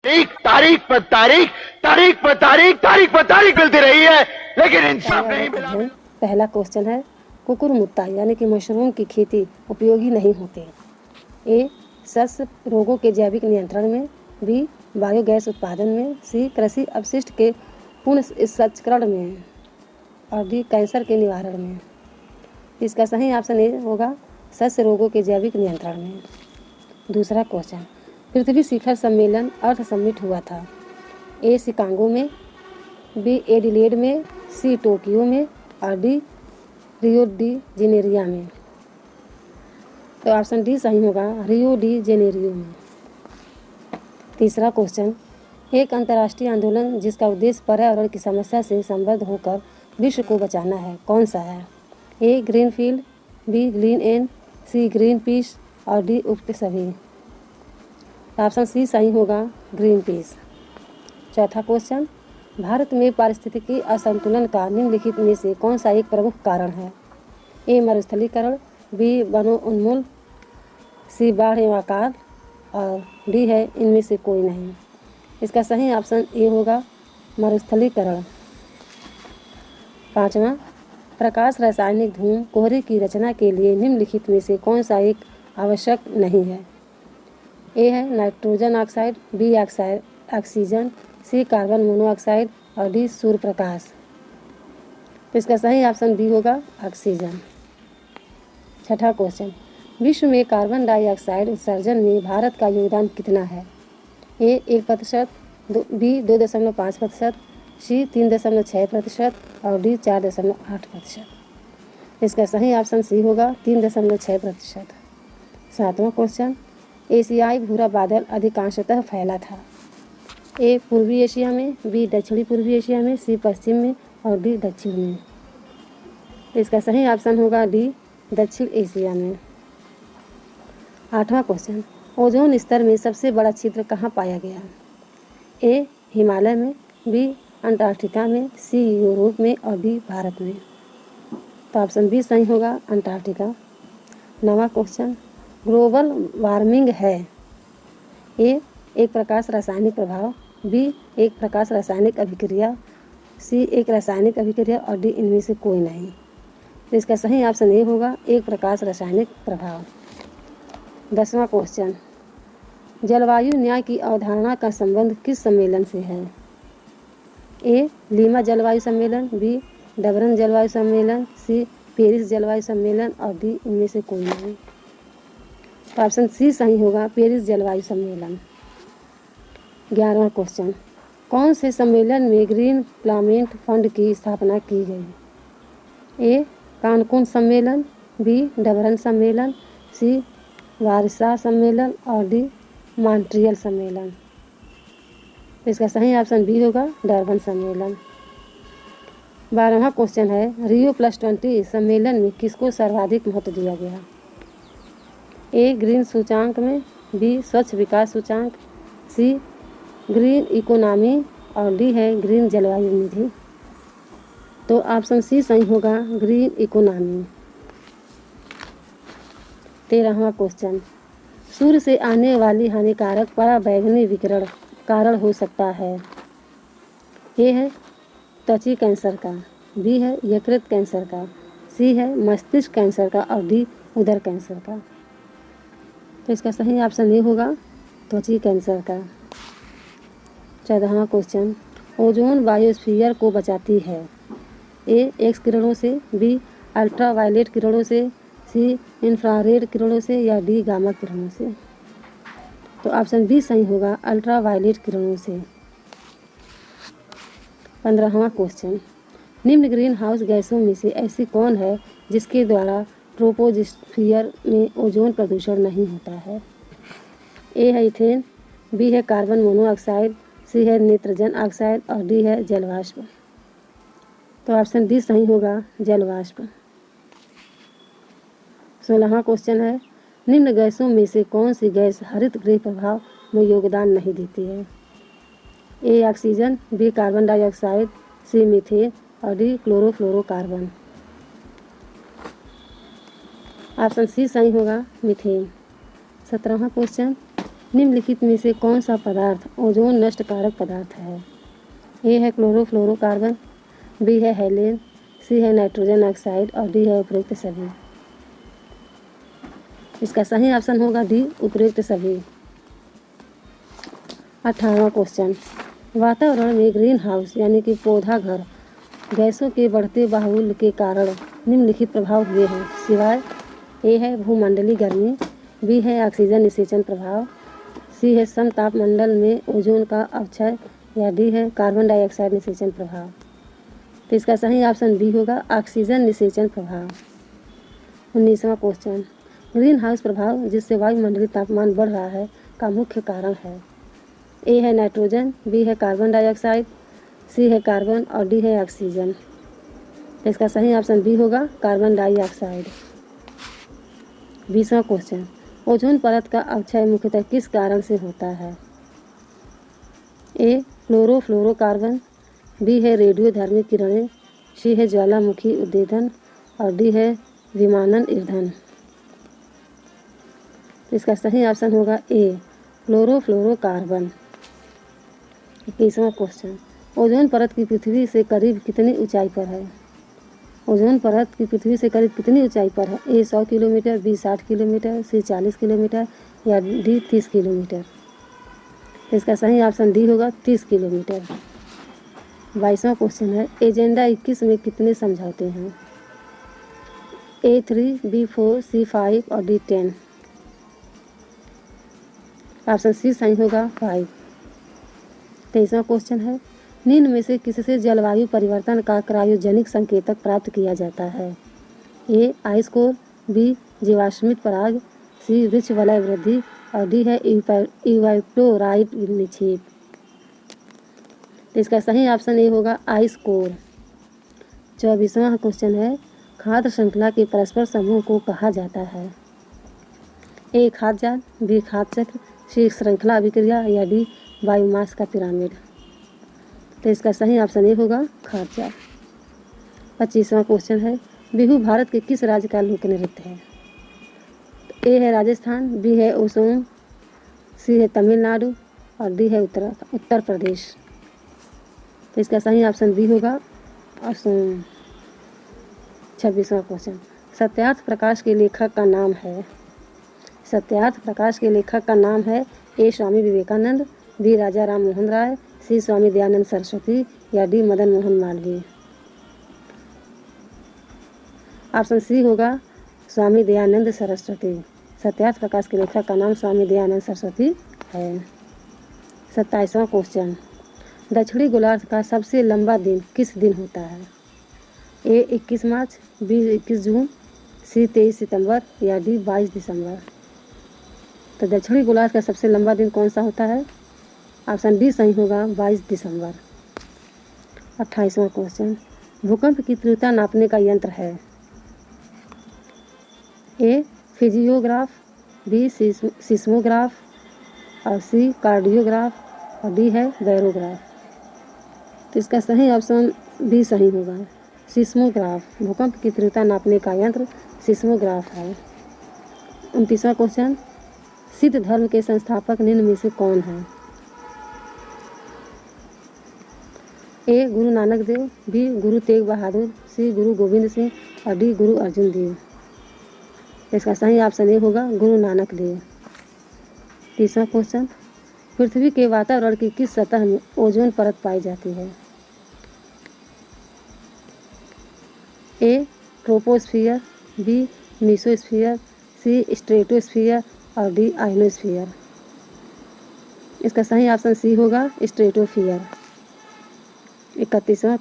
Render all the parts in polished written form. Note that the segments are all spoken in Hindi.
तारीख तारीख पर तारीख तारीख पर तारीख तारीख पर तारीख मिलती रही है, लेकिन इंसाफ नहीं मिला। पहला क्वेश्चन है, कुकुरमुत्ता यानी कि मशरूम की खेती उपयोगी नहीं होती। ए, सस्य रोगों के जैविक नियंत्रण में, बी, बायोगैस उत्पादन में, सी, कृषि अपशिष्ट के पुनर्चक्रण में, और डी, कैंसर के निवारण में। इसका सही ऑप्शन ए होगा सस्य रोगों के जैविक नियंत्रण में। दूसरा क्वेश्चन, पृथ्वी शिखर सम्मेलन अर्थ समिट हुआ था। ए, शिकागो में, बी, एडिलेड में, सी, टोक्यो में, और डी, रियो डी जेनेरिया में। तो ऑप्शन डी सही होगा, रियो डी जेनेरियो में। तीसरा क्वेश्चन, एक अंतर्राष्ट्रीय आंदोलन जिसका उद्देश्य पर्यावरण की समस्या से संबद्ध होकर विश्व को बचाना है, कौन सा है? ए, ग्रीनफील्ड, बी, ग्रीन एन, सी, ग्रीन पीस, और डी, उक्त सभी। ऑप्शन सी सही होगा, ग्रीन पीस। चौथा क्वेश्चन, भारत में पारिस्थितिकी असंतुलन का निम्नलिखित में से कौन सा एक प्रमुख कारण है? ए, मरुस्थलीकरण, बी, वनोन्मूलन, सी, बाढ़ एवं अकाल, और डी है इनमें से कोई नहीं। इसका सही ऑप्शन ए होगा, मरुस्थलीकरण। पाँचवा, प्रकाश रासायनिक धूम कोहरे की रचना के लिए निम्नलिखित में से कौन सा एक आवश्यक नहीं है? ए है नाइट्रोजन ऑक्साइड, बी, ऑक्सीजन, सी, कार्बन मोनोऑक्साइड, और डी, सूर्य प्रकाश। तो इसका सही ऑप्शन बी होगा, ऑक्सीजन। छठा क्वेश्चन, विश्व में कार्बन डाइऑक्साइड उत्सर्जन में भारत का योगदान कितना है? ए, 1%, बी, 2.5%, सी, 3.6%, और डी, 4.8%। इसका सही ऑप्शन सी होगा, 3.6%। सातवां क्वेश्चन, एशियाई भूरा बादल अधिकांशतः फैला था। ए, पूर्वी एशिया में, बी, दक्षिणी पूर्वी एशिया में, सी, पश्चिम में, और डी, दक्षिण में। इसका सही ऑप्शन होगा डी, दक्षिण एशिया में। आठवां क्वेश्चन, ओजोन स्तर में सबसे बड़ा छिद्र कहाँ पाया गया? ए, हिमालय में, बी, अंटार्कटिका में, सी, यूरोप में, और डी, भारत में। तो ऑप्शन बी सही होगा, अंटार्कटिका। नवा क्वेश्चन, ग्लोबल वार्मिंग है। ए, एक प्रकाश रासायनिक प्रभाव, बी, एक प्रकाश रासायनिक अभिक्रिया, सी, एक रासायनिक अभिक्रिया, और डी, इनमें से कोई नहीं। तो इसका सही ऑप्शन ए होगा, एक प्रकाश रासायनिक प्रभाव। 10वां क्वेश्चन, जलवायु न्याय की अवधारणा का संबंध किस सम्मेलन से है? ए, लीमा जलवायु सम्मेलन, बी, डबरन जलवायु सम्मेलन, सी, पेरिस जलवायु सम्मेलन, और डी, इनमें से कोई नहीं। तो ऑप्शन सी सही होगा, पेरिस जलवायु सम्मेलन। 11वां क्वेश्चन, कौन से सम्मेलन में ग्रीन क्लाइमेट फंड की स्थापना की गई? ए, कानकुन सम्मेलन, बी, डबरन सम्मेलन, सी, वारसा सम्मेलन, और डी, मॉन्ट्रियल सम्मेलन। तो इसका सही ऑप्शन बी होगा, डरबन सम्मेलन। 12वां क्वेश्चन है, रियो +20 सम्मेलन में किसको सर्वाधिक महत्व दिया गया? ए, ग्रीन सूचांक में, बी, स्वच्छ विकास सूचांक, सी, ग्रीन इकोनॉमी, और डी है ग्रीन जलवायु निधि। तो ऑप्शन सी सही होगा, ग्रीन इकोनॉमी। 13वां क्वेश्चन, सूर्य से आने वाली हानिकारक पराबैंगनी विकिरण कारण हो सकता है? ए है त्वचा कैंसर का, बी है यकृत कैंसर का, सी है मस्तिष्क कैंसर का, और डी, उदर कैंसर का। तो इसका सही ऑप्शन ए होगा, त्वचा कैंसर का। 14वां क्वेश्चन, ओजोन बायोस्फीयर को बचाती है। ए, एक्स किरणों से, बी, अल्ट्रावायलेट किरणों से, सी, इंफ्रारेड किरणों से, या डी, गामा किरणों से। तो ऑप्शन बी सही होगा, अल्ट्रावायलेट किरणों से। 15वां क्वेश्चन, निम्न ग्रीन हाउस गैसों में से ऐसी कौन है जिसके द्वारा ट्रोपोस्फीयर में ओजोन प्रदूषण नहीं होता है? ए है इथेन, बी है कार्बन मोनोऑक्साइड, सी है नाइट्रोजन ऑक्साइड, और डी है जलवाष्प। तो ऑप्शन डी सही होगा, जलवाष्प। 16वां क्वेश्चन है, निम्न गैसों में से कौन सी गैस हरित गृह प्रभाव में योगदान नहीं देती है? ए, ऑक्सीजन, बी, कार्बन डाइऑक्साइड, सी, मीथेन, और डी, क्लोरोफ्लोरोकार्बन। ऑप्शन सी सही होगा, मीथेन। 17वां क्वेश्चन, निम्नलिखित में से कौन सा पदार्थ ओजोन नष्ट कारक पदार्थ है? ए है क्लोरोफ्लोरोकार्बन, बी है हेलेन, सी है नाइट्रोजन ऑक्साइड और डी है उपरोक्त सभी। इसका सही ऑप्शन होगा डी, उपरोक्त सभी। 18वां क्वेश्चन, वातावरण में ग्रीन हाउस यानी कि पौधा घर गैसों के बढ़ते बाहुल्य के कारण निम्नलिखित प्रभाव हुए हैं सिवाय ए है भूमंडलीय गर्मी, बी है ऑक्सीजन निषेचन प्रभाव, सी है समतापमंडल में ओजोन का अवक्षय या डी है कार्बन डाइऑक्साइड निषेचन प्रभाव। तो इसका सही ऑप्शन बी होगा, ऑक्सीजन निषेचन प्रभाव। 19वां क्वेश्चन, ग्रीन हाउस प्रभाव जिससे वायुमंडलीय तापमान बढ़ रहा है का मुख्य कारण है? ए है नाइट्रोजन, बी है कार्बन डाइऑक्साइड, सी है कार्बन और डी है ऑक्सीजन। तो इसका सही ऑप्शन बी होगा, कार्बन डाइऑक्साइड। 20वां क्वेश्चन, ओजोन परत का अवक्षय मुख्यतः किस कारण से होता है? ए क्लोरोफ्लोरोकार्बन, बी है रेडियोधर्मी किरणें, सी है ज्वालामुखी उद्दीपन और डी है विमानन ईंधन। इसका सही ऑप्शन होगा ए, क्लोरोफ्लोरोकार्बन। 21वां क्वेश्चन, ओजोन परत की पृथ्वी से करीब कितनी ऊंचाई पर है? ओजोन परत की पृथ्वी से करीब कितनी ऊंचाई पर है? ए 100 किलोमीटर, बी 60 किलोमीटर, सी 40 किलोमीटर या डी 30 किलोमीटर। इसका सही ऑप्शन डी होगा, 30 किलोमीटर। 22वां क्वेश्चन है, एजेंडा 21 में कितने समझौते हैं? ए 3, बी 4, सी 5 और डी 10। ऑप्शन सी सही होगा, 5। 23वां क्वेश्चन है, निम्न में से किससे जलवायु परिवर्तन का क्रायोजेनिक संकेतक प्राप्त किया जाता है? ए आइस कोर, बी जीवाश्मिक पराग, सी वृक्ष वलय वृद्धि और डी है इवापोराइट निक्षेप। तो इसका सही ऑप्शन ए होगा, आइस कोर। 24वां क्वेश्चन है, खाद्य श्रृंखला के परस्पर समूह को कहा जाता है? ए खाद्य जाल, बी खाद्य चक्र, सी श्रृंखला अभिक्रिया या डी बायोमास का पिरामिड। तो इसका सही ऑप्शन ए होगा, खाद्य जाल। 25वां क्वेश्चन है, बिहू भारत के किस राज्य का लोक नृत्य है? ए है राजस्थान, बी है असम, सी है तमिलनाडु और डी है उत्तर प्रदेश। तो इसका सही ऑप्शन बी होगा, असम। 26वां क्वेश्चन, सत्यार्थ प्रकाश के लेखक का नाम है? सत्यार्थ प्रकाश के लेखक का नाम है A Swami Vivekananda, B Raja Ram Mohan Roy, C Swami Dayanand Saraswati या D Madan Mohan Malviya. Option C होगा, स्वामी दयानंद सरस्वती। सत्यार्थ प्रकाश के लेखक का नाम स्वामी दयानंद सरस्वती है। 27वां क्वेश्चन, दक्षिणी गोलार्ध का सबसे लंबा दिन किस दिन होता है? ए 21 मार्च, बी 21 जून, सी 23 सितंबर या डी 22 दिसंबर। तो दक्षिणी गोलार्ध का सबसे लंबा दिन कौन सा होता है? ऑप्शन डी सही होगा, 22 दिसंबर। 28वां क्वेश्चन, भूकंप की तीव्रता नापने का यंत्र है? ए फिजियोग्राफ, बी सिस्मोग्राफ और सी कार्डियोग्राफ और डी है बैरोग्राफ। तो इसका सही ऑप्शन बी सही होगा, सिस्मोग्राफ। भूकंप की तीव्रता नापने का यंत्र सिस्मोग्राफ है। 29वां क्वेश्चन, सिद्ध धर्म के संस्थापक निम्न में से कौन है? ए गुरु नानक देव, बी गुरु तेग बहादुर, सी गुरु गोविंद सिंह और डी गुरु अर्जुन देव। इसका सही ऑप्शन ए होगा, गुरु नानक देव। 30वां क्वेश्चन, पृथ्वी के वातावरण की किस सतह में ओजोन परत पाई जाती है? ए ट्रोपोस्फियर, बी मीसोस्फियर, सी स्ट्रेटोस्फियर और डी आयनोस्फियर। इसका सही ऑप्शन सी होगा, स्ट्रेटोस्फियर। 31वां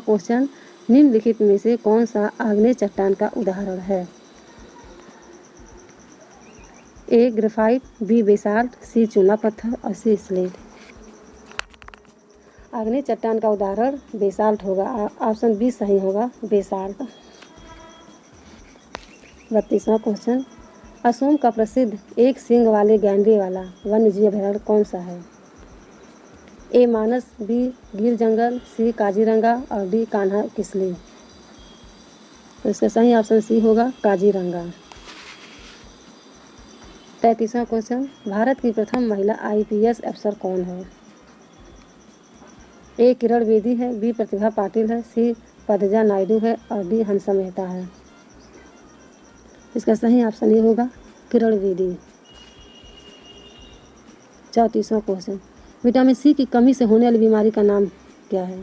क्वेश्चन, निम्नलिखित में से कौन सा आग्नेय चट्टान का उदाहरण है? ए ग्रेफाइट, बी बेसाल्ट, सी चूना पत्थर और सी स्लेट। आग्नेय चट्टान का उदाहरण बेसाल्ट होगा। ऑप्शन बी सही होगा, बेसाल्ट। 32वां क्वेश्चन, असम का प्रसिद्ध एक सींग वाले गैंडे वाला वन्यजीव अभयारण्य कौन सा है? ए मानस, बी गिर जंगल, सी काजीरंगा और डी कान्हा किसली। तो इसका सही ऑप्शन सी होगा, काजीरंगा। 33वां क्वेश्चन, भारत की प्रथम महिला IPS अफसर कौन है? ए किरण बेदी है, बी प्रतिभा पाटिल है, सी पदजा नायडू है और डी हंसा मेहता है। इसका सही ऑप्शन ये होगा Kiran Bedi. 34वां question, vitamin C की कमी से होने वाली बीमारी का नाम क्या है?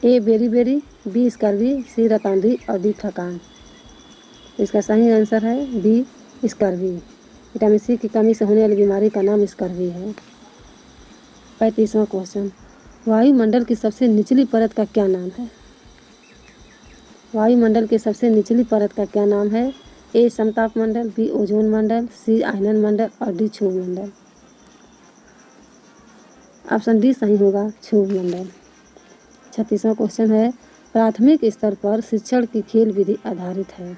ए बेरी, बी स्कर्वी, सी रतौंधी और डी थकान। इसका सही आंसर है बी स्कर्वी। विटामिन सी की कमी से होने वाली बीमारी का नाम स्कर्वी है। 35वां क्वेश्चन, वायुमंडल की सबसे निचली परत का क्या नाम है? वायुमंडल की सबसे निचली परत का क्या नाम है? ए समताप मंडल, बी ओजोन मंडल, सी आयनन मंडल और डी क्षोभ मंडल। ऑप्शन डी सही होगा, क्षोभ मंडल। 36वां क्वेश्चन है, प्राथमिक स्तर पर शिक्षण की खेल विधि आधारित है?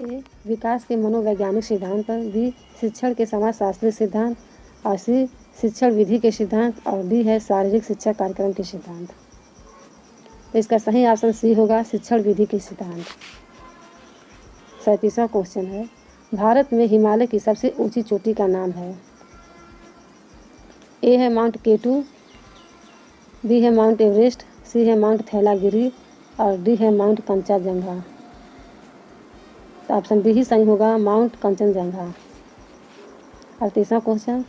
ए विकास के मनोवैज्ञानिक सिद्धांत पर, बी शिक्षण के समाजशास्त्रीय सिद्धांत और सी शिक्षण विधि के सिद्धांत और डी है शारीरिक शिक्षा कार्यक्रम के सिद्धांत। तो इसका सही ऑप्शन सी होगा, शिक्षण विधि के सिद्धांत। 37वां क्वेश्चन है, भारत में हिमालय की सबसे ऊंची चोटी का नाम है? ए है माउंट केटू, बी है माउंट एवरेस्ट, सी है माउंट थैलागिरी और डी है माउंट कंचनजंगा। तो ऑप्शन डी ही सही होगा, माउंट कंचनजंगा। 38वां क्वेश्चन,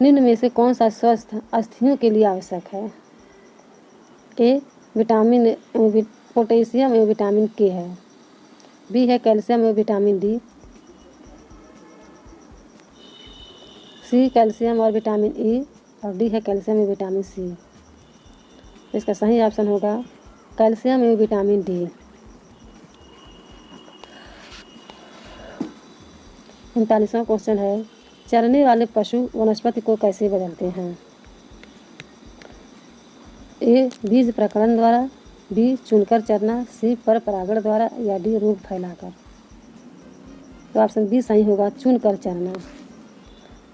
निम्न में से कौन सा स्वस्थ अस्थियों के लिए आवश्यक है? ए विटामिन पोटेशियम एवं विटामिन के है, बी है कैल्शियम एवं विटामिन डी, सी कैल्शियम और विटामिन ई और डी है कैल्शियम एवं विटामिन सी। इसका सही ऑप्शन होगा कैल्शियम एवं विटामिन डी। 39वां क्वेश्चन है, चरने वाले पशु वनस्पति को कैसे बदलते हैं? ए बीज प्रकरण द्वारा, बी चुनकर चरना, सी पर परागण द्वारा या डी रोग फैलाकर। तो ऑप्शन बी सही होगा, चुनकर चरना।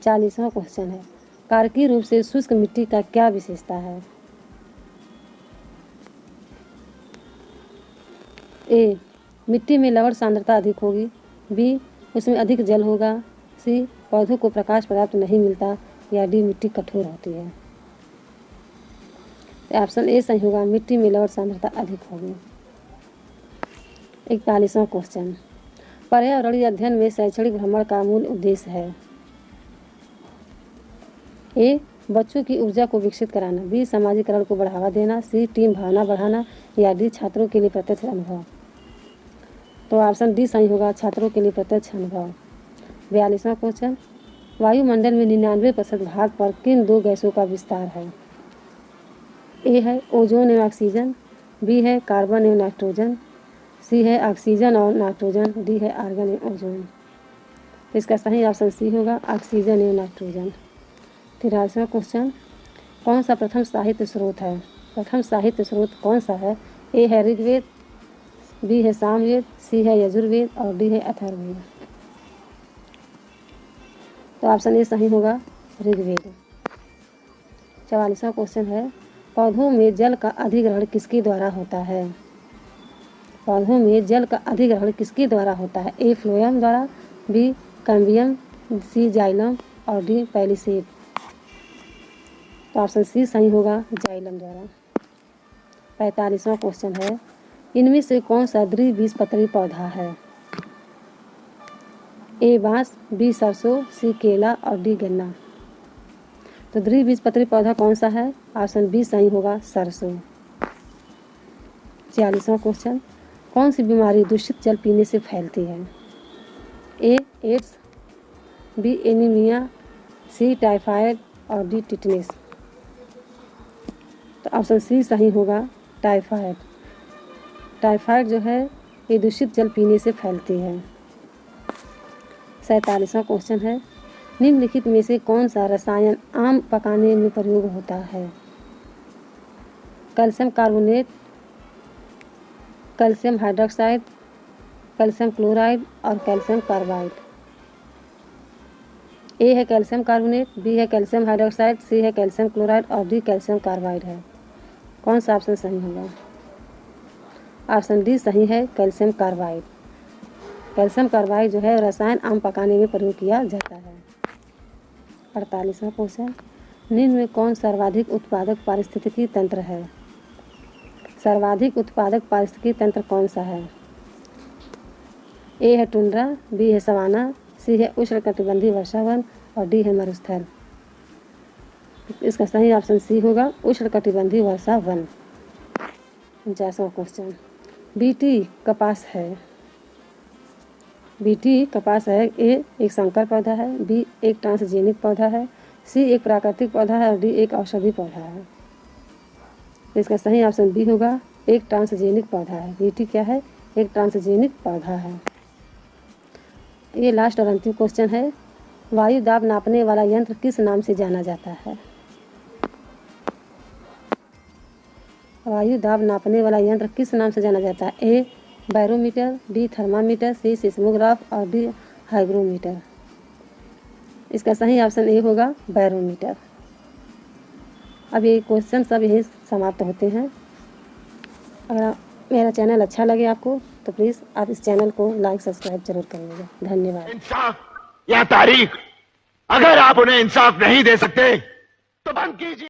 40वां क्वेश्चन है, कारकीय रूप से शुष्क मिट्टी का क्या विशेषता है? ए मिट्टी में लवण सांद्रता अधिक होगी, बी उसमें अधिक जल होगा, सी पौधों को प्रकाश पर्याप्त नहीं मिलता या डी मिट्टी कठोर होती है। ऑप्शन ए सही होगा, मिट्टी में लवण सांद्रता अधिक होगी। 41वां क्वेश्चन, पर्यावरणीय अध्ययन में शैक्षणिक भ्रमण का मूल उद्देश्य है? ए बच्चों की ऊर्जा को विकसित कराना, बी सामाजिकरण को बढ़ावा देना, सी टीम भावना बढ़ाना या डी छात्रों के लिए प्रत्यक्ष अनुभव। तो ऑप्शन डी सही होगा, छात्रों के लिए प्रत्यक्ष अनुभव। 42वां क्वेश्चन, वायुमंडल में 99% भाग पर किन दो गैसों का विस्तार है? ए है ओजोन एवं ऑक्सीजन, बी है कार्बन एवं नाइट्रोजन, सी है ऑक्सीजन और नाइट्रोजन, डी है आर्गन एवं ओजोन। तो इसका सही ऑप्शन सी होगा, ऑक्सीजन एवं नाइट्रोजन। 43वां क्वेश्चन, कौन सा प्रथम साहित्य स्रोत है? प्रथम साहित्य स्रोत कौन सा है? ए है ऋग्वेद, बी है सामवेद, सी है यजुर्वेद और डी है अथर्ववेद। तो ऑप्शन ए सही होगा, ऋग्वेद। 44वां क्वेश्चन है, पौधों में जल का अधिग्रहण किसके द्वारा होता है? पौधों में जल का अधिग्रहण किसके द्वारा होता है? ए फ्लोएम द्वारा, बी कैम्बियम, सी जाइलम और डी पैलिसेड। तो ऑप्शन सी सही होगा, जाइलम द्वारा। 45वां क्वेश्चन है, इनमें से कौन सा द्विबीजपत्री पौधा है? ए बांस, बी सरसों, सी केला और डी गन्ना। तो द्विबीजपत्री पौधा कौन सा है? ऑप्शन बी सही होगा, सरसों। 46वां क्वेश्चन, कौन सी बीमारी दूषित जल पीने से फैलती है? ए एड्स, बी एनीमिया, सी टाइफाइड और डी टिटनेस। तो ऑप्शन सी सही होगा, टाइफाइड। टाइफाइड जो है ये दूषित जल पीने से फैलती है। 47वां क्वेश्चन है, निम्नलिखित में से कौन सा रसायन आम पकाने में प्रयोग होता है? Calcium carbonate, calcium hydroxide, calcium chloride और कैल्शियम कार्बाइड। ए है कैल्शियम कार्बोनेट, बी है कैल्शियम हाइड्रोक्साइड, सी है कैल्शियम क्लोराइड और डी कैल्शियम कार्बाइड है। कौन सा ऑप्शन सही होगा? ऑप्शन डी सही है, कैल्शियम कार्बाइड। कैल्शियम कार्बाइड जो है रसायन आम पकाने में प्रयोग किया जाता है। 48वां क्वेश्चन, निम्न में कौन सर्वाधिक उत्पादक पारिस्थितिकी तंत्र है? सर्वाधिक उत्पादक पारिस्थितिकी तंत्र कौन सा है? ए है टुंड्रा, बी है सवाना, सी है उष्णकटिबंधीय वर्षावन और डी है मरुस्थल। इसका सही ऑप्शन सी होगा उष्णकटिबंधीय वर्षावन। 49वां क्वेश्चन, बीटी कपास है। बीटी कपास है। ए एक संकर पौधा है, बी एक ट्रांसजेनिक पौधा है, सी एक प्राकृतिक पौधा है और डी एक औषधि पौधा है। इसका सही ऑप्शन बी होगा एक ट्रांसजेनिक पौधा है। बीटी क्या है? एक ट्रांसजेनिक पौधा है। ये लास्ट और अंतिम क्वेश्चन है, वायु दाब नापने वाला यंत्र किस नाम से जाना जाता है? वायु दाब नापने वाला यंत्र किस नाम से जाना जाता है? ए बैरोमीटर, बी थर्मामीटर, सी सिस्मोग्राफ और डी हाइग्रोमीटर। इसका सही ऑप्शन ए होगा बैरोमीटर। अब ये क्वेश्चन सब यहीं समाप्त होते हैं। अगर मेरा चैनल अच्छा लगे आपको तो प्लीज़ आप इस चैनल को लाइक सब्सक्राइब जरूर करिएगा। धन्यवाद। इंसाफ या तारीख, अगर आप उन्हें इंसाफ नहीं दे सकते तो बंद कीजिए।